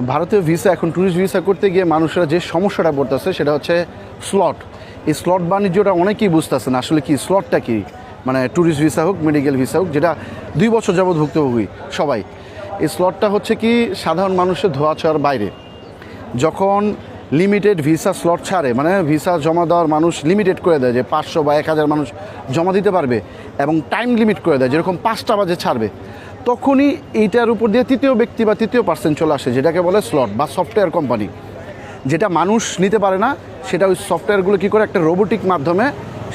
ভারতীয় ভিসা এখন tourist visa করতে গিয়ে মানুষরা যে সমস্যাটা পড়তেছে সেটা হচ্ছে স্লট। এই স্লট বাণিজ্যটা অনেকেই বুঝতেছে না আসলে কি স্লটটা কি, মানে ট্যুরিস্ট ভিসা হোক মেডিকেল ভিসা হোক, যেটা 2 বছর যাবৎ ভুক্তভোগী সবাই। এই স্লটটা হচ্ছে কি সাধারণ মানুষের ধোয়া ছোঁয়ার বাইরে। যখন লিমিটেড ভিসা স্লট ছাড়ে, মানে ভিসা জমা দেওয়ার মানুষ লিমিটেড করে দেয় যে 500 বা 1000 মানুষ জমা দিতে পারবে এবং টাইম লিমিট করে দেয় যেরকম 5টা বাজে ছাড়বে, তখনই এইটার উপর দিয়ে তৃতীয় ব্যক্তি বা তৃতীয় পার্সন চলে আসে যেটাকে বলে স্লট বা সফটওয়্যার কোম্পানি। যেটা মানুষ নিতে পারে না সেটা ওই সফটওয়্যারগুলো কী করে একটা রোবোটিক মাধ্যমে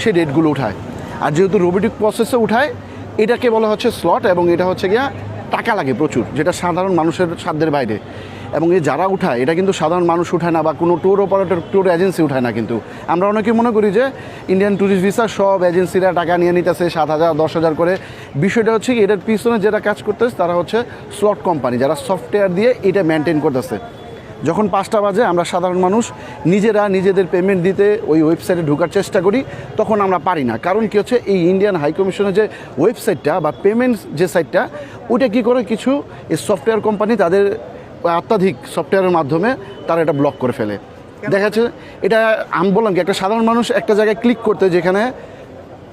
সেই ডেটগুলো উঠায়। আর যেহেতু রোবোটিক প্রসেসে উঠায় এটাকে বলা হচ্ছে স্লট, এবং এটা হচ্ছে গিয়া টাকা লাগে প্রচুর, যেটা সাধারণ মানুষের সাধ্যের বাইরে। এবং এই যারা উঠায় এটা কিন্তু সাধারণ মানুষ উঠায় না বা কোনো ট্যুর অপারেটর ট্যুর এজেন্সি উঠায় না। কিন্তু আমরা অনেকে মনে করি যে ইন্ডিয়ান ট্যুরিস্ট ভিসা সব এজেন্সিরা টাকা নিয়ে নিতেছে 7,000 10,000 করে। বিষয়টা হচ্ছে কি এটার পিছনে যারা কাজ করতেছে তারা হচ্ছে স্লট কোম্পানি, যারা সফটওয়্যার দিয়ে এটা মেনটেন করতেছে। যখন 5টা বাজে আমরা সাধারণ মানুষ নিজেরা নিজেদের পেমেন্ট দিতে ওই ওয়েবসাইটে ঢোকার চেষ্টা করি, তখন আমরা পারি না। কারণ কী হচ্ছে এই ইন্ডিয়ান হাই কমিশনের যে ওয়েবসাইটটা বা পেমেন্ট যে সাইটটা, ওইটা কী করে কিছু এই সফটওয়্যার কোম্পানি তাদের অত্যাধিক সফটওয়্যারের মাধ্যমে তারা এটা ব্লক করে ফেলে। দেখা যাচ্ছে এটা আমি বললাম কি একটা সাধারণ মানুষ একটা জায়গায় ক্লিক করতে যেখানে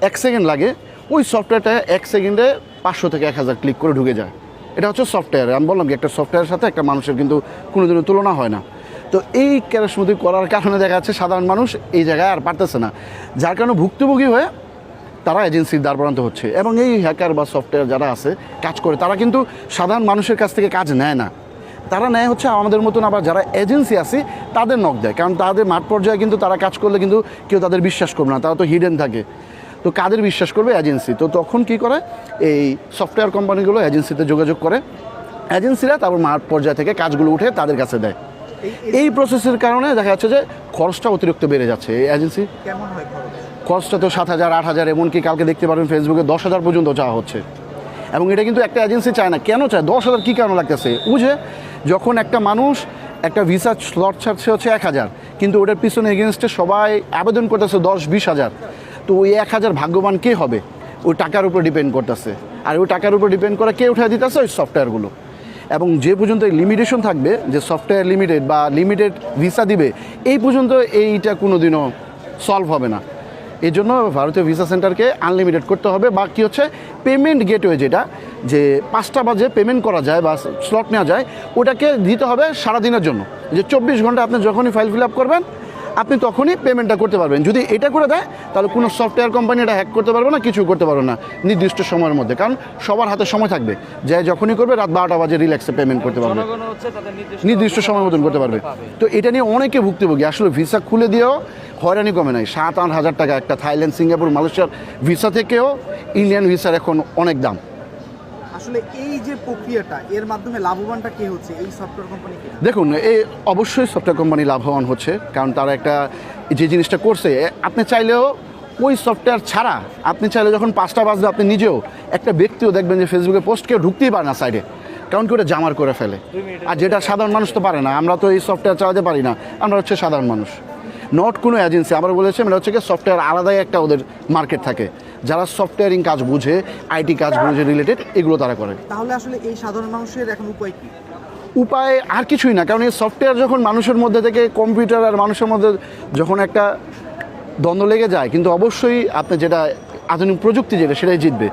1 সেকেন্ড লাগে, ওই সফটওয়্যারটা 1 সেকেন্ডে 500 থেকে 1000 ক্লিক করে ঢুকে যায়। এটা হচ্ছে সফটওয়্যার। আমি বললাম কি একটা সফটওয়্যারের সাথে একটা মানুষের কিন্তু কোনোদিনও তুলনা হয় না। তো এই কেরাসমতি করার কারণে দেখা যাচ্ছে সাধারণ মানুষ এই জায়গায় আর পারতেছে না, যার কারণে ভুক্তভোগী হয়ে তারা এজেন্সির দ্বারপ্রান্ত হচ্ছে। এবং এই হ্যাকার বা সফটওয়্যার যারা আছে কাজ করে তারা কিন্তু সাধারণ মানুষের কাছ থেকে কাজ নেয় না, তারা নেয় হচ্ছে আমাদের মতন আবার যারা এজেন্সি আছে তাদের নক দেয়। কারণ তাদের মাঠ পর্যায়ে কিন্তু তারা কাজ করলে কিন্তু কেউ তাদের বিশ্বাস করবে না, তারা তো হিডেন থাকে। তো কাদের বিশ্বাস করবে? এজেন্সি। তো তখন কি করে এই সফটওয়্যার কোম্পানিগুলো এজেন্সিতে যোগাযোগ করে, এজেন্সিরা তারপর মাঠ পর্যায় থেকে কাজগুলো উঠে তাদের কাছে দেয়। এই প্রসেসের কারণে দেখা যাচ্ছে যে খরচটা অতিরিক্ত বেড়ে যাচ্ছে। এই এজেন্সি কেমন হয় খরচটা তো 7,000 8,000, এমনকি কালকে দেখতে পারবেন ফেসবুকে 10,000 পর্যন্ত চাওয়া হচ্ছে। এবং এটা কিন্তু একটা এজেন্সি চায় না। কেন চায়? 10,000 কী কারণ লাগতেছে বুঝে, যখন একটা মানুষ একটা ভিসা স্লট ছাড়ছে হচ্ছে 1,000, কিন্তু ওটার পিছনে এগেনস্টে সবাই আবেদন করতেছে 10-20,000, তো ওই 1,000 ভাগ্যবান কে হবে ওই টাকার উপর ডিপেন্ড করতেছে। আর ওই টাকার উপর ডিপেন্ড করে কে উঠে দিতেছে? ওই সফটওয়্যারগুলো। এবং যে পর্যন্ত লিমিটেশন থাকবে যে সফটওয়্যার লিমিটেড বা লিমিটেড ভিসা দিবে, এই পর্যন্ত এইটা কোনো দিনও সলভ হবে না। এই জন্য ভারতীয় ভিসা সেন্টারকে আনলিমিটেড করতে হবে। বা কী হচ্ছে পেমেন্ট গেটওয়ে, যেটা যে 5টা বাজে পেমেন্ট করা যায় বা স্লট নেওয়া যায়, ওটাকে দিতে হবে সারাদিনের জন্য। যে 24 ঘন্টা আপনি যখনই ফাইল ফিল আপ করবেন আপনি তখনই পেমেন্টটা করতে পারবেন। যদি এটা করে দেয় তাহলে কোনো সফটওয়্যার কোম্পানি এটা হ্যাক করতে পারবে না, কিছু করতে পারবে না নির্দিষ্ট সময়ের মধ্যে। কারণ সবার হাতে সময় থাকবে, যে যখনই করবে রাত 12টা বাজে রিল্যাক্সে পেমেন্ট করতে পারবে, নির্দিষ্ট সময় মতন করতে পারবে। তো এটা নিয়ে অনেকে ভুক্তভোগী। আসলে ভিসা খুলে দিয়েও হয়রানি কমে নাই। 7-8 হাজার টাকা একটা থাইল্যান্ড, সিঙ্গাপুর, মালয়েশিয়ার ভিসা থেকেও ইন্ডিয়ান ভিসার এখন অনেক দাম। আসলে এই যে প্রক্রিয়াটা, এর মাধ্যমে লাভবানটা কে হচ্ছে? এই সফটওয়্যার কোম্পানি? দেখুন, এই অবশ্যই সফটওয়্যার কোম্পানি লাভবান হচ্ছে, কারণ তারা একটা যে জিনিসটা করছে, আপনি চাইলেও ওই সফটওয়্যার ছাড়া আপনি চাইলে যখন 5টা বাজবে আপনি নিজেও একটা ব্যক্তিও দেখবেন যে ফেসবুকে পোস্ট কেউ ঢুকতেই পারে না সাইডে, কারণ কি ওটা জামার করে ফেলে। আর যেটা সাধারণ মানুষ তো পারে না, আমরা তো এই সফটওয়্যার চালাতে পারি না, আমরা হচ্ছে সাধারণ মানুষ, নট কোনো এজেন্সি। আবার বলেছে এটা হচ্ছে কি সফটওয়্যার আলাদাই একটা ওদের মার্কেট থাকে, যারা সফটওয়্যারিং কাজ বুঝে, আইটি কাজ বুঝে রিলেটেড, এগুলো তারা করে। তাহলে আসলে এই সাধারণ মানুষের এখন উপায় কি? উপায় আর কিছুই না, কারণ এই সফটওয়্যার যখন মানুষের মধ্যে থেকে কম্পিউটার আর মানুষের মধ্যে যখন একটা দ্বন্দ্ব লেগে যায়, কিন্তু অবশ্যই আপনি যেটা আধুনিক প্রযুক্তি যেটা সেটাই জিতবে।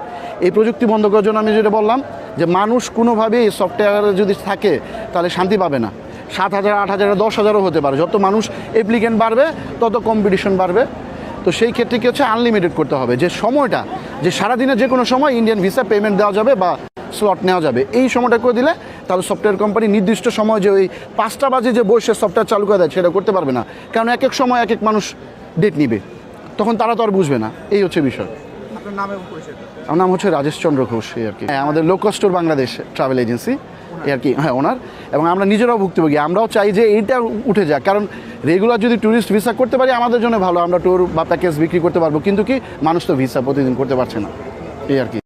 এই প্রযুক্তি বন্ধ করার জন্য আমি যেটা বললাম যে মানুষ কোনোভাবেই এই সফটওয়্যারে যদি থাকে তাহলে শান্তি পাবে না। 7,000 8,000 10,000ও হতে পারে। যত মানুষ অ্যাপ্লিকেন্ট বাড়বে তত কম্পিটিশন বাড়বে। তো সেই ক্ষেত্রে কি হচ্ছে আনলিমিটেড করতে হবে, যে সময়টা, যে সারাদিনে যে কোনো সময় ইন্ডিয়ান ভিসা পেমেন্ট দেওয়া যাবে বা স্লট নেওয়া যাবে, এই সময়টা করে দিলে তাহলে সফটওয়্যার কোম্পানি নির্দিষ্ট সময় যে ওই 5টা বাজে যে বসে সফটওয়্যার চালু করে দেয় সেটা করতে পারবে না, কারণ এক এক সময় এক এক মানুষ ডেট নিবে, তখন তারা তো আর বুঝবে না। এই হচ্ছে বিষয়। আপনার নাম এবং পরিচয়? আমার নাম হচ্ছে রাজেশ চন্দ্র ঘোষ। এই আর কি আমাদের low cost tour Bangladesh travel agency এই আর কি, হ্যাঁ ওনার। এবং আমরা নিজেরাও ভুক্তভোগী, আমরাও চাই যে এইটা উঠে যাক, কারণ রেগুলার যদি ট্যুরিস্ট ভিসা করতে পারি আমাদের জন্য ভালো, আমরা ট্যুর বা প্যাকেজ বিক্রি করতে পারবো, কিন্তু কি মানুষ তো ভিসা প্রতিদিন করতে পারছে না, এই আর কি।